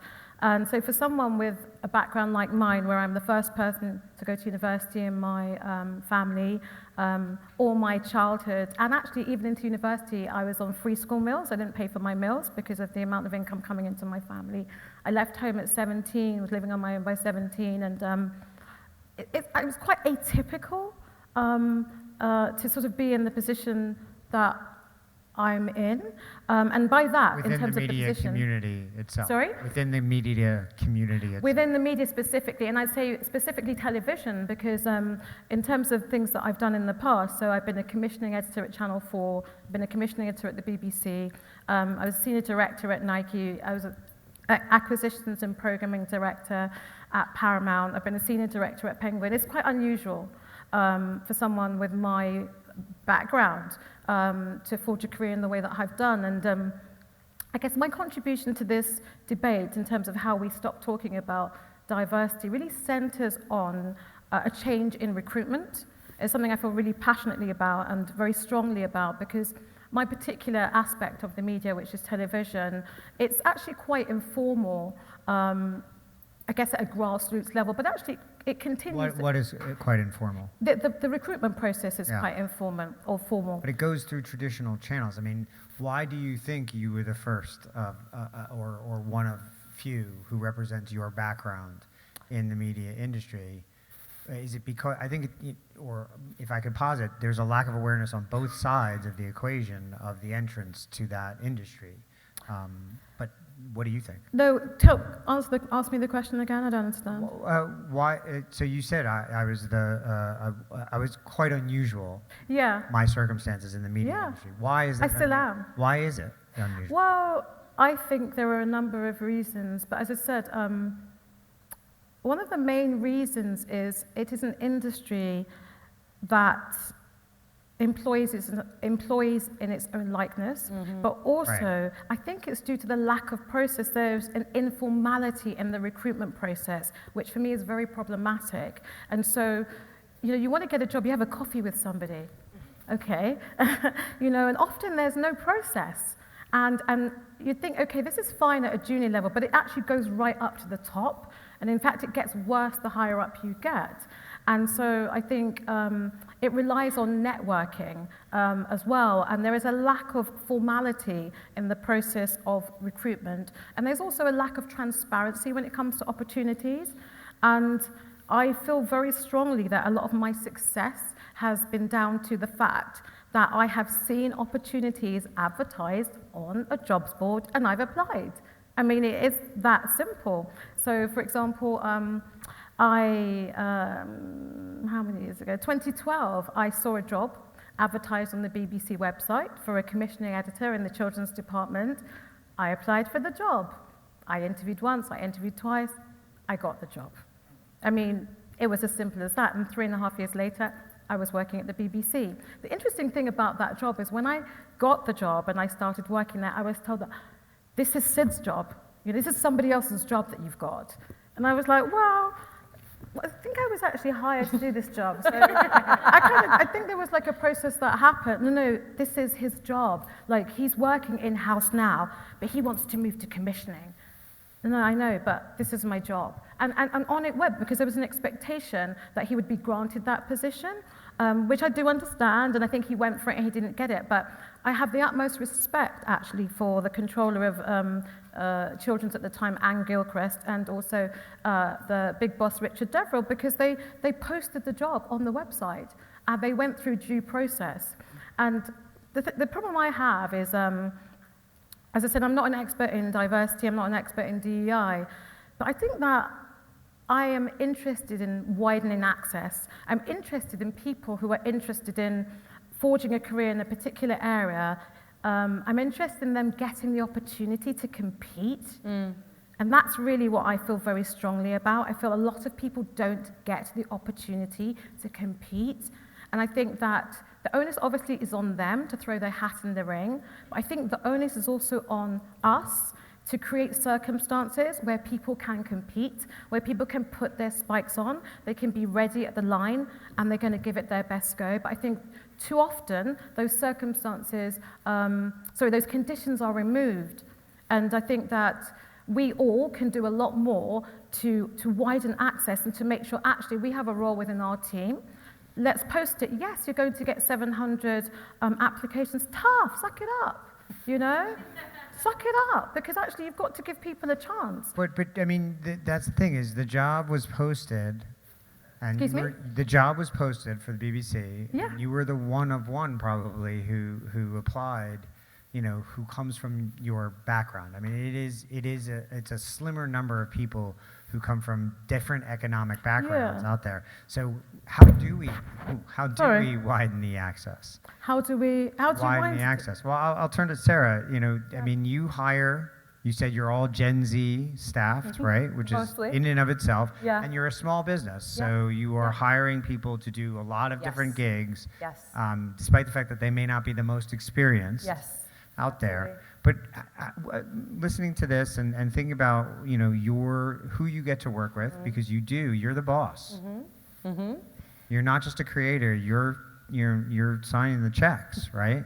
And so for someone with a background like mine, where I'm the first person to go to university in my family, all my childhood, and actually even into university, I was on free school meals. I didn't pay for my meals because of the amount of income coming into my family. I left home at 17, was living on my own by 17, and it was quite atypical to sort of be in the position that I'm in, and by that, Within in terms the of the media position. community itself. Sorry? Within the media community itself. Within the media specifically, and I'd say specifically television, because in terms of things that I've done in the past, so I've been a commissioning editor at Channel 4, I've been a commissioning editor at the BBC, I was a senior director at Nike, I was an acquisitions and programming director at Paramount, I've been a senior director at Penguin. It's quite unusual for someone with my background to forge a career in the way that I've done. And I guess my contribution to this debate in terms of how we stop talking about diversity really centers on a change in recruitment. It's something I feel really passionately about and very strongly about, because my particular aspect of the media, which is television, it's actually quite informal I guess, at a grassroots level, but actually it continues. What is quite informal? The recruitment process is Yeah. quite informal or formal. But it goes through traditional channels. I mean, why do you think you were the first of, or one of few who represents your background in the media industry? Is it because, I think, or if I could posit, there's a lack of awareness on both sides of the equation of the entrance to that industry. But what do you think? No, ask me the question again. I don't understand. Why? So you said I was quite unusual. Yeah. My circumstances in the media Yeah. industry. Why is I it? still am. Why is it unusual? Well, I think there are a number of reasons, but as I said, one of the main reasons is it is an industry that employs in its own likeness, but also I think it's due to the lack of process. There's an informality in the recruitment process, which for me is very problematic. And so, you want to get a job, you have a coffee with somebody, okay? And often there's no process. And you'd think, okay, this is fine at a junior level, but it actually goes right up to the top. And in fact, it gets worse the higher up you get. And so I think it relies on networking as well. And there is a lack of formality in the process of recruitment. And there's also a lack of transparency when it comes to opportunities. And I feel very strongly that a lot of my success has been down to the fact that I have seen opportunities advertised on a jobs board and I've applied. I mean, it is that simple. So, for example, how many years ago? 2012, I saw a job advertised on the BBC website for a commissioning editor in the children's department. I applied for the job. I interviewed once, I interviewed twice, I got the job. I mean, it was as simple as that. And 3.5 years later, I was working at the BBC. The interesting thing about that job is when I got the job and I started working there, I was told that this is Sid's job. This is somebody else's job that you've got. And I was like, well, I think I was actually hired to do this job. So I think there was like a process that happened. No, this is his job. Like, he's working in-house now, but he wants to move to commissioning. No, I know, but this is my job. And on it went, because there was an expectation that he would be granted that position, which I do understand, and I think he went for it and he didn't get it. But I have the utmost respect, actually, for the controller of Children's at the time, Anne Gilchrist, and also the big boss, Richard Deverill, because they posted the job on the website, and they went through due process. And the problem I have is, as I said, I'm not an expert in diversity, I'm not an expert in DEI, but I think that I am interested in widening access. I'm interested in people who are interested in forging a career in a particular area. I'm interested in them getting the opportunity to compete. And that's really what I feel very strongly about. I feel a lot of people don't get the opportunity to compete. And I think that the onus obviously is on them to throw their hat in the ring, but I think the onus is also on us to create circumstances where people can compete, where people can put their spikes on, they can be ready at the line, and they're going to give it their best go. But I think too often those circumstances, those conditions are removed. And I think that we all can do a lot more to widen access and to make sure actually we have a role within our team. Let's post it. Yes, you're going to get 700 applications. Tough, suck it up, Suck it up, because actually you've got to give people a chance. But I mean, that's the thing is the job was posted, and the job was posted for the BBC. Yeah. And you were the one of one probably who applied, who comes from your background. I mean, it's a slimmer number of people who come from different economic backgrounds out there. So how do we widen the access? How do we widen the access? Well, I'll turn to Sarah. I mean, you said you're all Gen Z staffed, right? Which Mostly. is in and of itself. Yeah. And you're a small business, so you are hiring people to do a lot of different gigs. Yes. Despite the fact that they may not be the most experienced. Yes. Out there. But listening to this and thinking about, who you get to work with, because you're the boss. You're not just a creator, you're signing the checks, right?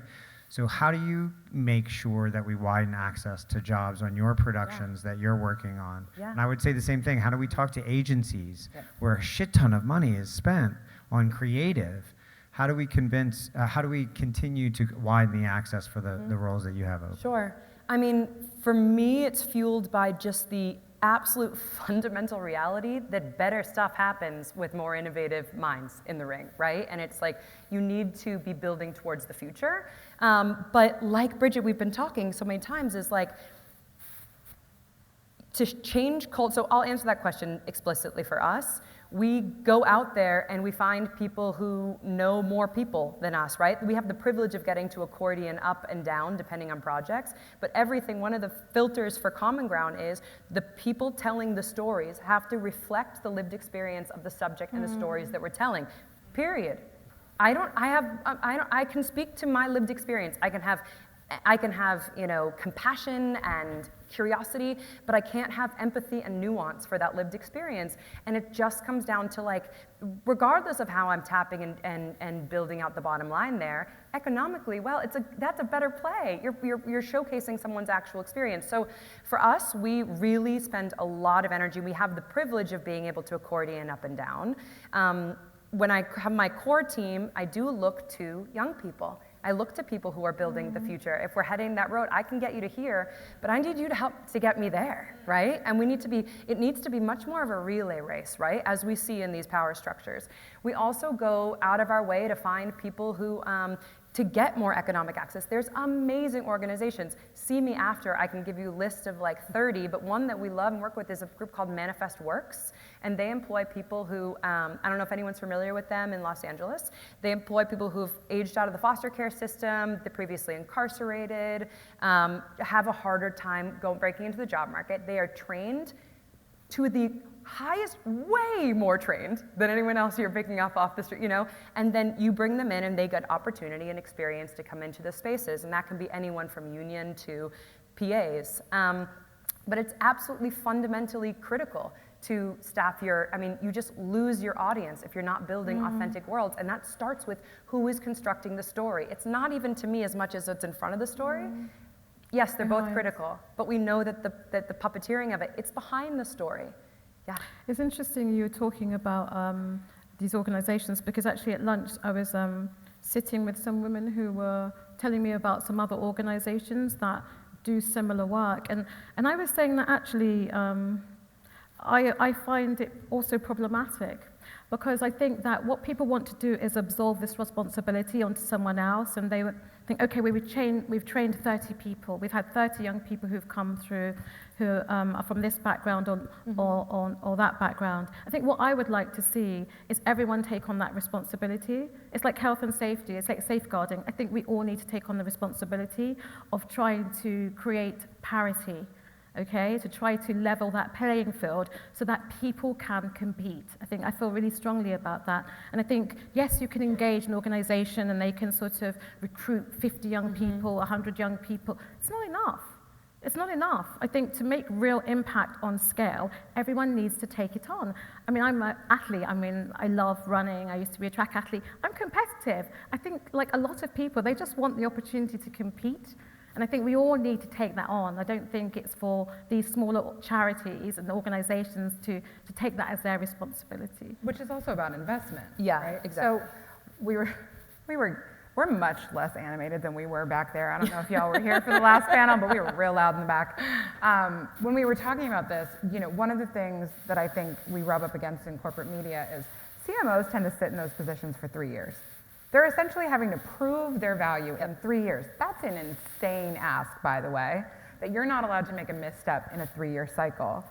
So how do you make sure that we widen access to jobs on your productions that you're working on? Yeah. And I would say the same thing. How do we talk to agencies where a shit ton of money is spent on creative? How do we continue to widen the access for the roles that you have open? Sure. I mean, for me, it's fueled by just the absolute fundamental reality that better stuff happens with more innovative minds in the ring, right? And it's like, you need to be building towards the future. But like Bridget, we've been talking so many times, is like, to change culture. So I'll answer that question explicitly for us. We go out there and we find people who know more people than us, right? We have the privilege of getting to accordion up and down depending on projects, but everything, one of the filters for Common Ground is the people telling the stories have to reflect the lived experience of the subject and the stories that we're telling, period. I can speak to my lived experience. I can have, compassion and curiosity, but I can't have empathy and nuance for that lived experience. And it just comes down to, like, regardless of how I'm tapping and building out the bottom line there, economically, well, that's a better play. You're showcasing someone's actual experience. So for us, we really spend a lot of energy. We have the privilege of being able to accordion up and down. When I have my core team, I do look to young people. I look to people who are building the future. If we're heading that road, I can get you to here, but I need you to help to get me there, right? And it needs to be much more of a relay race, right? As we see in these power structures. We also go out of our way to find people who, to get more economic access. There's amazing organizations. See me after, I can give you a list of like 30, but one that we love and work with is a group called Manifest Works, and they employ people who, I don't know if anyone's familiar with them in Los Angeles. They employ people who've aged out of the foster care system, they're previously incarcerated, have a harder time breaking into the job market. They are trained to the highest, way more trained than anyone else you're picking up off the street, and then you bring them in and they get opportunity and experience to come into the spaces, and that can be anyone from union to PAs. But it's absolutely fundamentally critical to staff you just lose your audience if you're not building authentic worlds, and that starts with who is constructing the story. It's not even to me as much as it's in front of the story. Yes, they're both critical, but we know that the puppeteering of it's behind the story. Yeah. It's interesting you were talking about these organizations, because actually at lunch I was sitting with some women who were telling me about some other organizations that do similar work. And I was saying that actually I find it also problematic, because I think that what people want to do is absolve this responsibility onto someone else, and they would think, okay, we've trained 30 people, we've had 30 young people who've come through who are from this background or that background. I think what I would like to see is everyone take on that responsibility. It's like health and safety, it's like safeguarding. I think we all need to take on the responsibility of trying to create parity. Okay, to try to level that playing field so that people can compete. I feel really strongly about that. And I think, yes, you can engage an organization and they can sort of recruit 50 young people, 100 young people. It's not enough. It's not enough. I think to make real impact on scale, everyone needs to take it on. I'm an athlete. I love running. I used to be a track athlete. I'm competitive. I think, like a lot of people, they just want the opportunity to compete. And I think we all need to take that on. I don't think it's for these smaller charities and organizations to take that as their responsibility. Which is also about investment. Yeah, right? exactly. So we're much less animated than we were back there. I don't know if y'all were here for the last panel, but we were real loud in the back. When we were talking about this, one of the things that I think we rub up against in corporate media is CMOs tend to sit in those positions for 3 years. They're essentially having to prove their value in 3 years. That's an insane ask, by the way, that you're not allowed to make a misstep in a 3-year cycle.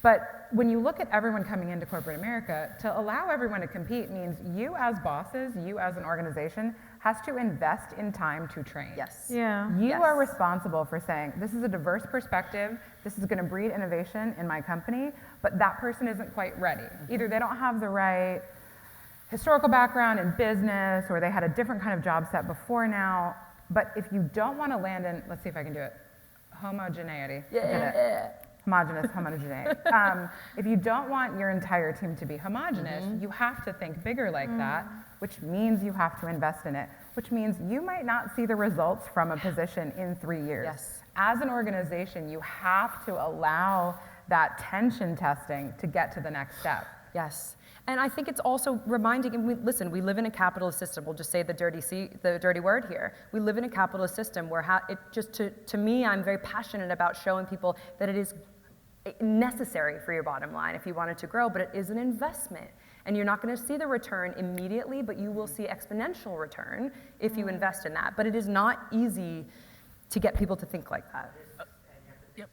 But when you look at everyone coming into corporate America, to allow everyone to compete means you as bosses, you as an organization, has to invest in time to train. Yes. Yeah. You are responsible for saying, this is a diverse perspective, this is gonna breed innovation in my company, but that person isn't quite ready. Either they don't have the right historical background in business, or they had a different kind of job set before now. But if you don't want to land in, let's see if I can do it, homogeneity. Yeah. Homogeneous, homogeneity. If you don't want your entire team to be homogeneous, you have to think bigger like that. which means you have to invest in it, which means you might not see the results from a position in 3 years. Yes. As an organization, you have to allow that tension testing to get to the next step. Yes. And I think it's also reminding, and listen, we live in a capitalist system. We'll just say the dirty word here. We live in a capitalist system where to me, I'm very passionate about showing people that it is necessary for your bottom line if you want it to grow, but it is an investment. And you're not going to see the return immediately, but you will see exponential return if you invest in that. But it is not easy to get people to think like that. Yep.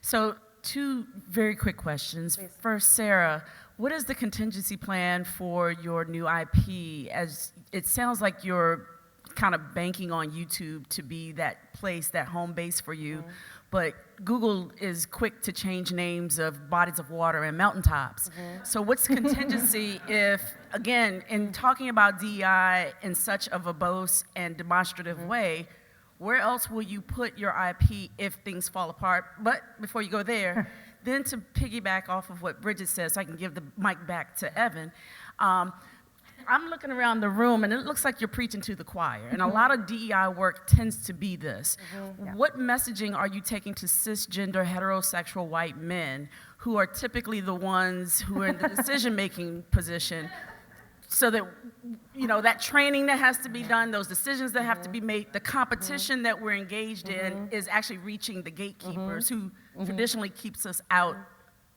So 2 very quick questions. Please. First, Sarah, what is the contingency plan for your new IP? As it sounds like you're kind of banking on YouTube to be that place, that home base for you, but Google is quick to change names of bodies of water and mountaintops. So what's contingency if, again, in talking about DEI in such of a verbose and demonstrative way, where else will you put your IP if things fall apart? But before you go there, then to piggyback off of what Bridget says, so I can give the mic back to Evan, I'm looking around the room and it looks like you're preaching to the choir. And a lot of DEI work tends to be this. What messaging are you taking to cisgender, heterosexual white men who are typically the ones who are in the decision-making position, so that, you know, that training that has to be done, those decisions that have to be made, the competition that we're engaged in is actually reaching the gatekeepers who traditionally keeps us out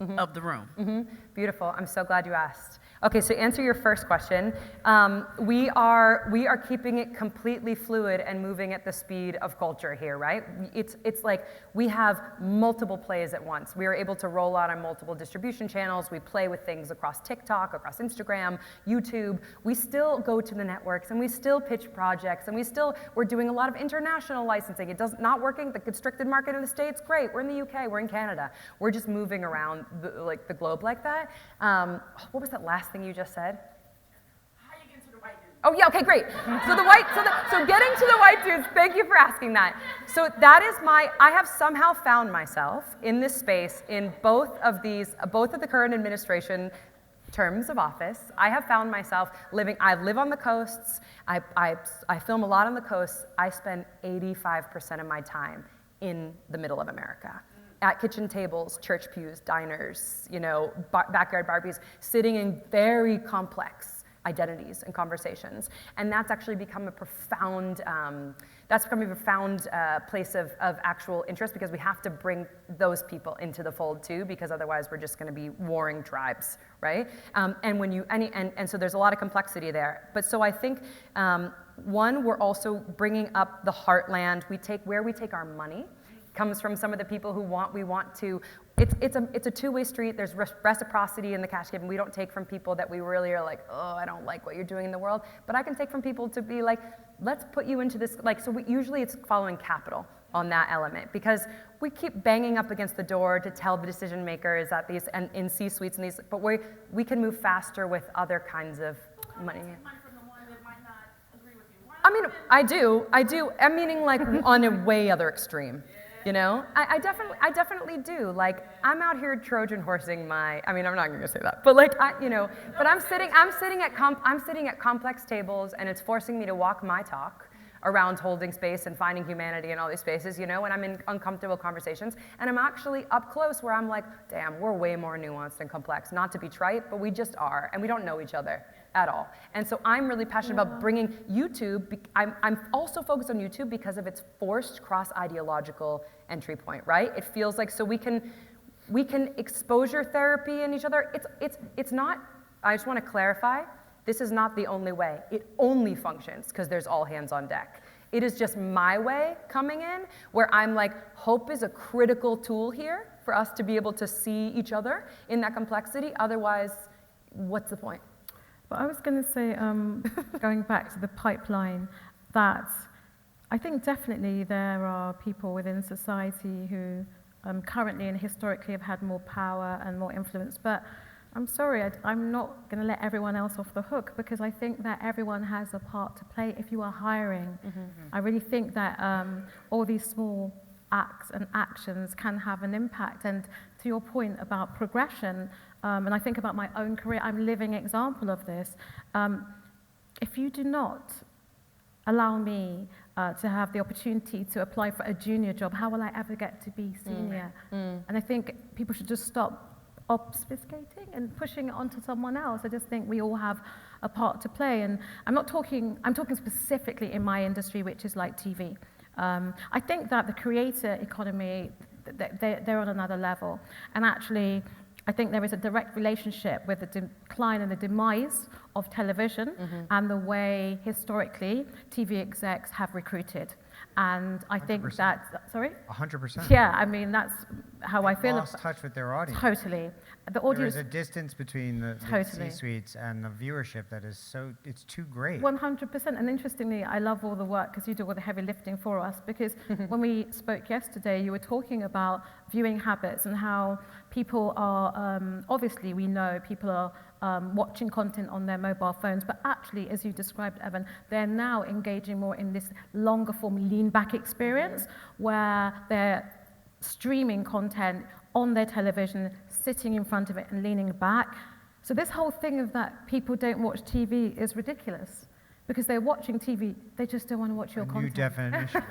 of the room. Beautiful. I'm so glad you asked. Okay, so answer your first question. We are keeping it completely fluid and moving at the speed of culture here, right? It's like we have multiple plays at once. We are able to roll out on multiple distribution channels. We play with things across TikTok, across Instagram, YouTube. We still go to the networks and we still pitch projects and we're doing a lot of international licensing. It does not working. The constricted market in the States, great. We're in the UK, we're in Canada. We're just moving around the globe like that. What was that last thing you just said? How you get to the white dude? Oh yeah, okay, great. So getting to the white dudes, thank you for asking that. So that is I have somehow found myself in this space in both of the current administration terms of office. I have found myself I live on the coasts, I film a lot on the coasts. I spend 85% of my time in the middle of America. At kitchen tables, church pews, diners, backyard barbecues, sitting in very complex identities and conversations. And that's actually become a profound, place of actual interest, because we have to bring those people into the fold too, because otherwise we're just going to be warring tribes, right? And so there's a lot of complexity there. But so I think, one, we're also bringing up the heartland. Where we take our money comes from some of the people who we want to, it's a two-way street. There's reciprocity in the cash giving. We don't take from people that we really are like, oh, I don't like what you're doing in the world. But I can take from people to be like, let's put you into this, usually it's following capital on that element, because we keep banging up against the door to tell the decision makers at these, and in C-suites and these, but we can move faster with other kinds of money. I mean, I do. I'm meaning like on a way other extreme. I definitely do. Like, I'm out here Trojan horsing I'm not going to say that, but but I'm sitting at complex tables, and it's forcing me to walk my talk around holding space and finding humanity in all these spaces, and I'm in uncomfortable conversations, and I'm actually up close where I'm like, damn, we're way more nuanced and complex. Not to be trite, but we just are, and we don't know each other at all. And so I'm really passionate about bringing YouTube. I'm also focused on YouTube because of its forced cross-ideological entry point, right? It feels like, so we can exposure therapy in each other. It's not, I just want to clarify, this is not the only way. It only functions because there's all hands on deck. It is just my way coming in, where I'm like, hope is a critical tool here for us to be able to see each other in that complexity. Otherwise, what's the point? But I was going to say, going back to the pipeline, that I think definitely there are people within society who currently and historically have had more power and more influence. But I'm sorry, I'm not going to let everyone else off the hook, because I think that everyone has a part to play if you are hiring. I really think that all these small acts and actions can have an impact. And to your point about progression, and I think about my own career, I'm a living example of this. if you do not allow me to have the opportunity to apply for a junior job, how will I ever get to be senior? And I think people should just stop obfuscating and pushing it onto someone else. I just think we all have a part to play. And I'm talking specifically in my industry, which is like TV. I think that the creator economy, they're on another level. And actually, I think there is a direct relationship with the decline and the demise of television and the way, historically, TV execs have recruited. And I think 100%. that, sorry? 100%. Yeah, I mean, that's how I feel. Lost touch with their audience. Totally. The There audience. is a distance between the Totally. C-suites and the viewership that is it's too great. 100%. And interestingly, I love all the work because you do all the heavy lifting for us. Because when we spoke yesterday, you were talking about viewing habits and how people are, obviously, we know people are watching content on their mobile phones, but actually, as you described, Evan, they're now engaging more in this longer form lean back experience where they're streaming content on their television, sitting in front of it and leaning back. So this whole thing of that people don't watch TV is ridiculous because they're watching TV, they just don't want to watch your content. New definition.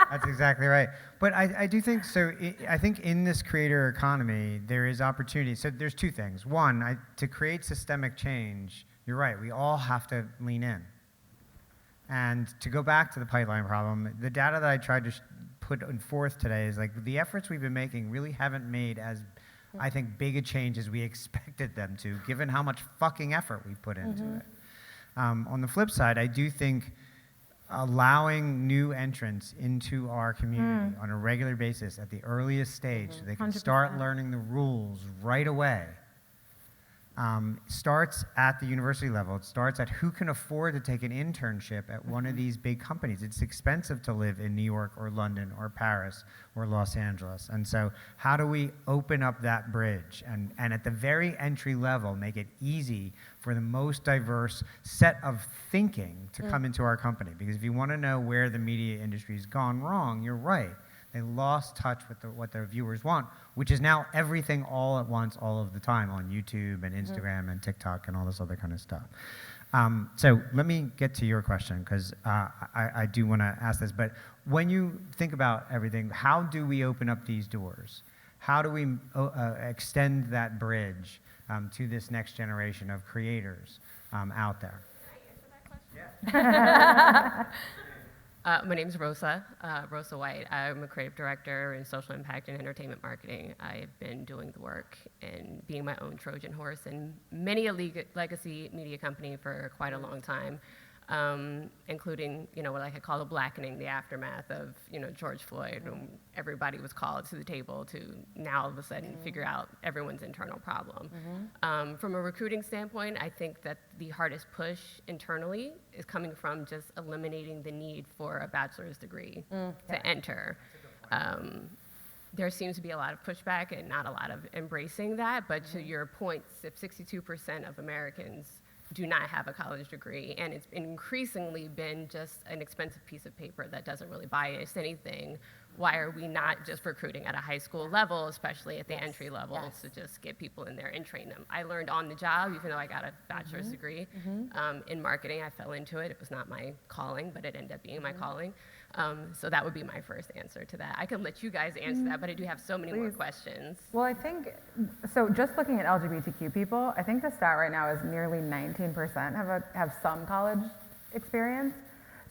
That's exactly right. But I do think so. I think in this creator economy, there is opportunity. So there's two things. One, to create systemic change, you're right, we all have to lean in. And to go back to the pipeline problem, the data that I tried to put forth today is like the efforts we've been making really haven't made as, I think, big a change as we expected them to, given how much fucking effort we put into it. On the flip side, I do think allowing new entrants into our community on a regular basis at the earliest stage so they can 100%. start learning the rules right away starts at the university level. It starts at who can afford to take an internship at one of these big companies. It's expensive to live in New York or London or Paris or Los Angeles. And so how do we open up that bridge and at the very entry level make it easy for the most diverse set of thinking to come into our company? Because if you want to know where the media industry has gone wrong, you're right. They lost touch with what their viewers want, which is now everything all at once, all of the time on YouTube and Instagram and TikTok and all this other kind of stuff. So let me get to your question because I do want to ask this. But when you think about everything, how do we open up these doors? How do we extend that bridge to this next generation of creators out there? My name is Rosa White. I'm a creative director in social impact and entertainment marketing. I've been doing the work and being my own Trojan horse in many a legacy media company for quite a long time, including, what I could call the blackening, the aftermath of, George Floyd, when everybody was called to the table to now all of a sudden figure out everyone's internal problem. From a recruiting standpoint, I think that the hardest push internally is coming from just eliminating the need for a bachelor's degree to enter. There seems to be a lot of pushback and not a lot of embracing that, but to your point, if 62% of Americans do not have a college degree, and it's increasingly been just an expensive piece of paper that doesn't really buy us anything, why are we not just recruiting at a high school level, especially at the entry level, to just get people in there and train them? I learned on the job, even though I got a bachelor's degree in marketing. I fell into it. It was not my calling, but it ended up being my calling. So that would be my first answer to that. I can let you guys answer that, but I do have so many more questions. Well, I think, so just looking at LGBTQ people, I think the stat right now is nearly 19% have some college experience.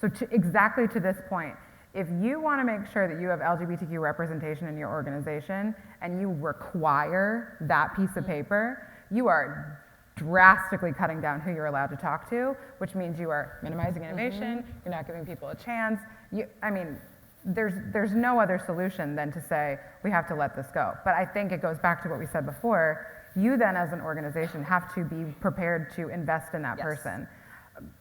So exactly to this point, if you want to make sure that you have LGBTQ representation in your organization and you require that piece of paper, you are drastically cutting down who you're allowed to talk to, which means you are minimizing innovation, you're not giving people a chance. There's no other solution than to say, we have to let this go. But I think it goes back to what we said before. You then as an organization have to be prepared to invest in that person.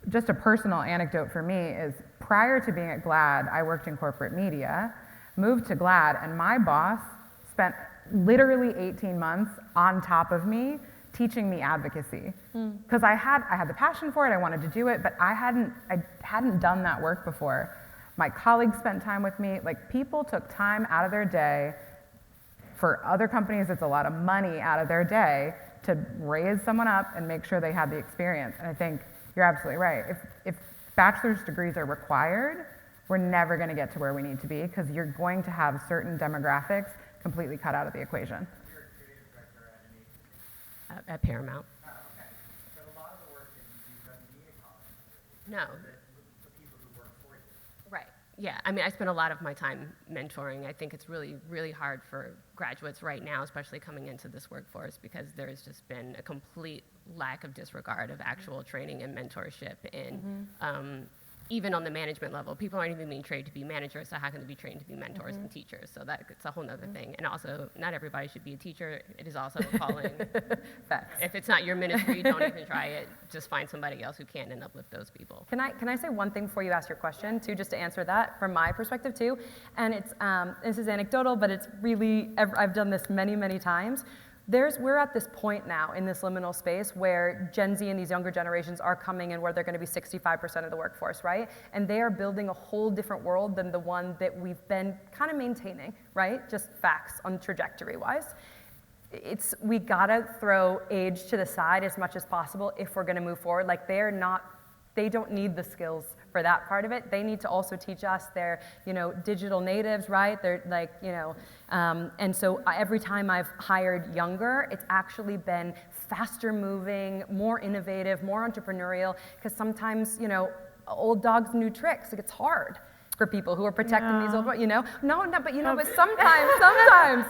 Just a personal anecdote for me is prior to being at GLAAD, I worked in corporate media, moved to GLAAD, and my boss spent literally 18 months on top of me teaching me advocacy. Because I had the passion for it, I wanted to do it, but I hadn't done that work before. My colleagues spent time with me, like people took time out of their day. For other companies, it's a lot of money out of their day to raise someone up and make sure they had the experience. And I think you're absolutely right. If bachelor's degrees are required, we're never going to get to where we need to be because you're going to have certain demographics completely cut out of the equation. You're a creative director at an agency. At Paramount. Oh, okay. But a lot of the work that you do doesn't need a college degree. No. The people who work for you. Right. Yeah. I mean, I spend a lot of my time mentoring. I think it's really, really hard for graduates right now, especially coming into this workforce, because there's just been a complete lack of disregard of actual training and mentorship. And even on the management level, people aren't even being trained to be managers, so how can they be trained to be mentors and teachers? So it's a whole nother thing. And also, not everybody should be a teacher. It is also a calling. Facts. If it's not your ministry, don't even try it. Just find somebody else who can and uplift those people. Can I say one thing before you ask your question, too, just to answer that from my perspective, too? And it's, this is anecdotal, but it's really, I've done this many, many times. We're at this point now in this liminal space where Gen Z and these younger generations are coming in where they're going to be 65% of the workforce, right? And they are building a whole different world than the one that we've been kind of maintaining, right? Just facts on trajectory-wise. We gotta throw age to the side as much as possible if we're going to move forward. Like they don't need the skills for that part of it. They need to also teach us. They're, digital natives, right? They're like, and so every time I've hired younger, it's actually been faster moving, more innovative, more entrepreneurial, because sometimes, old dogs, new tricks. Like it's hard for people who are protecting these old, No, but sometimes.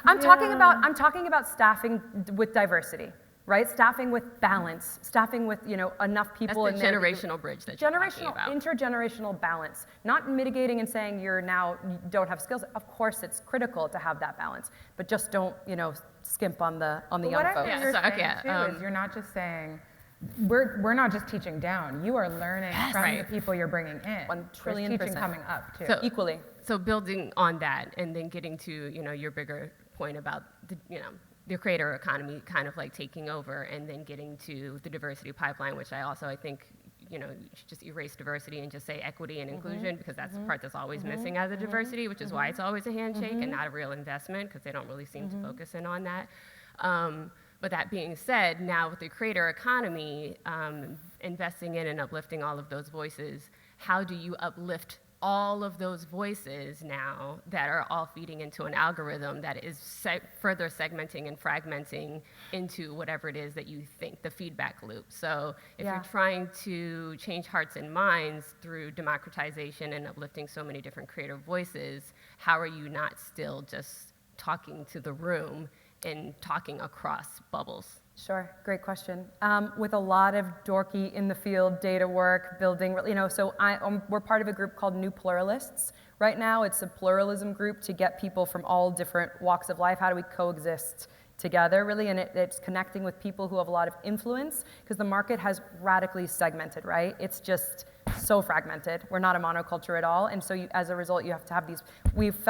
I'm talking about staffing with diversity. Right, staffing with balance, staffing with enough people. That's the generational bridge that you're talking about. Intergenerational balance, not mitigating and saying you don't have skills. Of course, it's critical to have that balance, but just don't skimp on the young folks. What I think you're saying too is you're not just saying we're not just teaching down. You are learning from the people you're bringing in. 1 trillion There's teaching percent coming up too. So, equally. So building on that, and then getting to your bigger point about the creator economy kind of like taking over, and then getting to the diversity pipeline, which I think you should just erase diversity and just say equity and inclusion, because that's the part that's always missing out of the diversity, which is why it's always a handshake and not a real investment, because they don't really seem to focus in on that. But that being said, now with the creator economy, investing in and uplifting all of those voices, how do you uplift all of those voices now that are all feeding into an algorithm that is further segmenting and fragmenting into whatever it is that you think, the feedback loop? So if you're trying to change hearts and minds through democratization and uplifting so many different creative voices, how are you not still just talking to the room and talking across bubbles? Sure, great question. With a lot of dorky in the field data work, building, so we're part of a group called New Pluralists. Right now, it's a pluralism group to get people from all different walks of life. How do we coexist together, really? And it's connecting with people who have a lot of influence, because the market has radically segmented, right? It's just so fragmented. We're not a monoculture at all. And so as a result, you have to have these, we've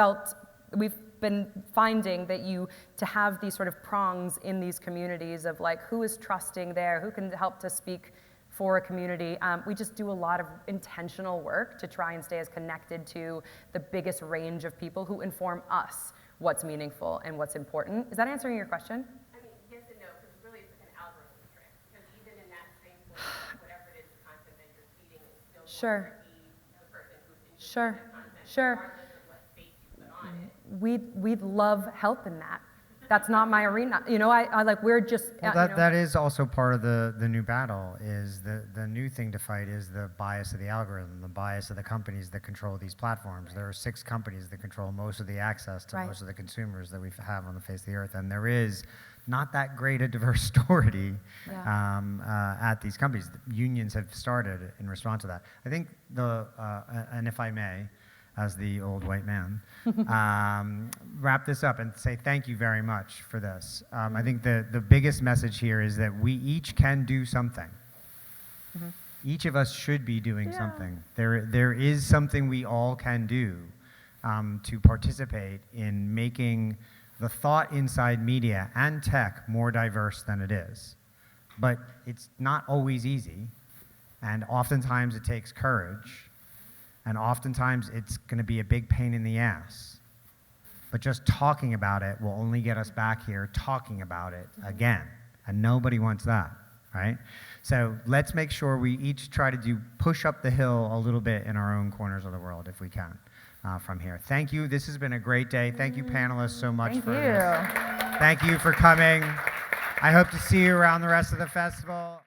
been finding that to have these sort of prongs in these communities of like who is trusting there, who can help to speak for a community. We just do a lot of intentional work to try and stay as connected to the biggest range of people who inform us what's meaningful and what's important. Is that answering your question? I mean, yes and no, because really it's like an algorithm trick. Because even in that same place, whatever it is, the content that you're feeding is still going to be the person who's interested in the content. Regardless of what face you put on it. We'd love help in that. That's not my arena. We're just. Well, that is also part of the new battle. Is the new thing to fight is the bias of the algorithm, the bias of the companies that control these platforms. There are 6 companies that control most of the access to most of the consumers that we have on the face of the earth, and there is not that great a diverse story at these companies. Unions have started in response to that. I think and if I may, as the old white man, wrap this up and say thank you very much for this. I think the biggest message here is that we each can do something. Each of us should be doing something. There is something we all can do to participate in making the thought inside media and tech more diverse than it is. But it's not always easy, and oftentimes it takes courage. And oftentimes it's going to be a big pain in the ass. But just talking about it will only get us back here talking about it again And nobody wants that, right? So let's make sure we each try to push up the hill a little bit in our own corners of the world if we can from here. Thank you. This has been a great day. Thank you, panelists, so much for this. Thank you. Thank you for coming. I hope to see you around the rest of the festival.